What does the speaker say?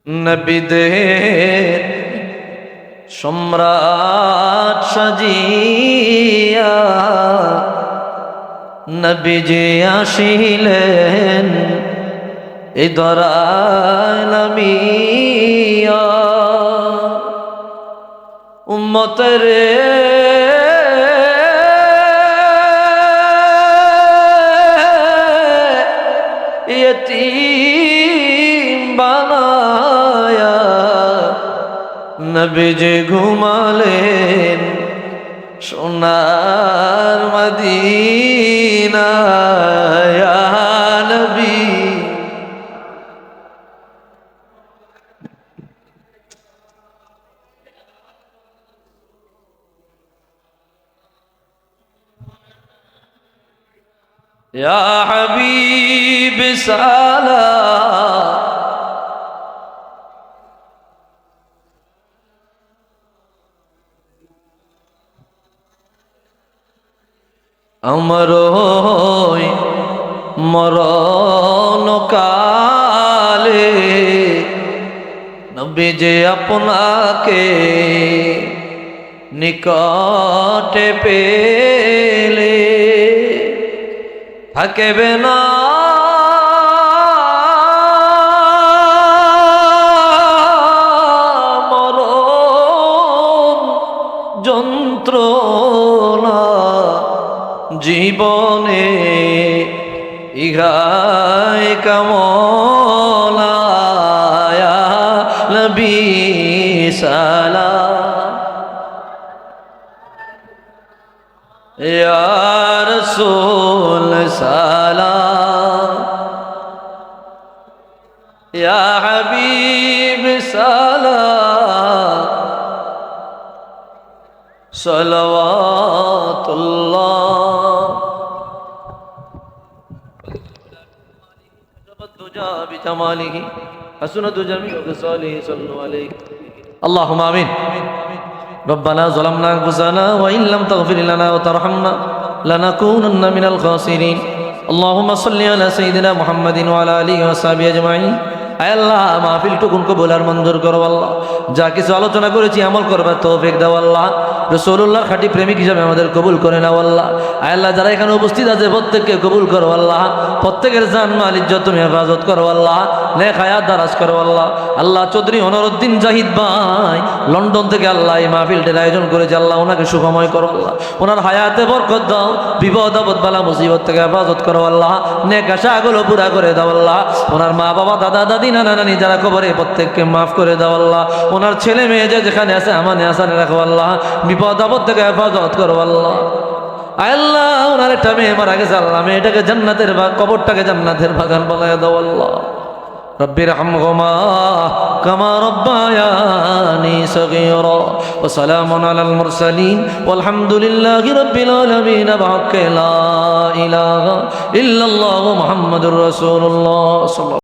নবীদের সম্রাট সাজিয়া নবীজি আসিলেন এই ধরায় নামিয়া উম্মতের यतीम बनाया नबीजी घुमालेन सोनार मदीना या नबी या हबीब सलाम अमर मरण काले नबीजी अपनाके निकटे पेले থাকবে না মরণ যন্ত্রণা জীবনে ইহাই কামনা ইয়া নবী সালাম ইয়া রাসূল সালাম ইয়া হাবিব সালাম সালাওয়াতুল্লাহ দুজা বিজামালিহি হাসনাতু জামিউ বিসালিহি সাল্লু আলাইহি আল্লাহুম্মা আমিন ربنا ظلمنا أنفسنا وإن لم تغفر لنا وترحمنا لنكونن من الخاسرين اللهم صل على سيدنا محمد وعلى آله وصحبه أجمعين আয় আল্লাহ মাহফিলটুকুন কবুল আর মঞ্জুর করো আল্লাহ যা কিছু আলোচনা করেছি আমল করবার তৌফিক দাও আল্লাহ রাসূলুল্লাহর খাঁটি প্রেমিক হিসেবে আমাদের কবুল করে নাও আল্লাহ আয় আল্লাহ যারা এখানে উপস্থিত আছে প্রত্যেককে কবুল করো আল্লাহ প্রত্যেকের জান মাল ইজ্জত তুমি হেফাজত করো আল্লাহ নেক হায়াত দারাজ করো আল্লাহ আল্লাহ চৌধুরী অনরউদ্দিন জাহিদ ভাই লন্ডন থেকে আল্লাহ এই মাহফিলটার আয়োজন করেছে আল্লাহ ওনাকে সুখময় করো আল্লাহ ওনার হায়াতে বরকত দাও বিপদ আপদ বালা মুসিবত থেকে হেফাজত করো আল্লাহ নেক আশাগুলো পুরা করে দাও আল্লাহ ওনার মা বাবা দাদা দাদি নানা নানি যারা কবরে প্রত্যেককে মাফ করে দাও আল্লাহ ওনার ছেলে মেয়ে যে যেখানে আছে আমানে আসানে রাখো আল্লাহ বিপদ আপদ থেকে হেফাজত করো আল্লাহ আল্লাহ ওনার একটা মেয়ে মারা গেছে আল্লাহ মেয়েটাকে জান্নাতের কবরটাকে জান্নাতের বাগান বানায় দাও আল্লাহ رب ارحمهما كما ربياني صغيرا وسلام على المرسلين والحمد لله رب العالمين بحق لا إله إلا الله محمد رسول الله صلى الله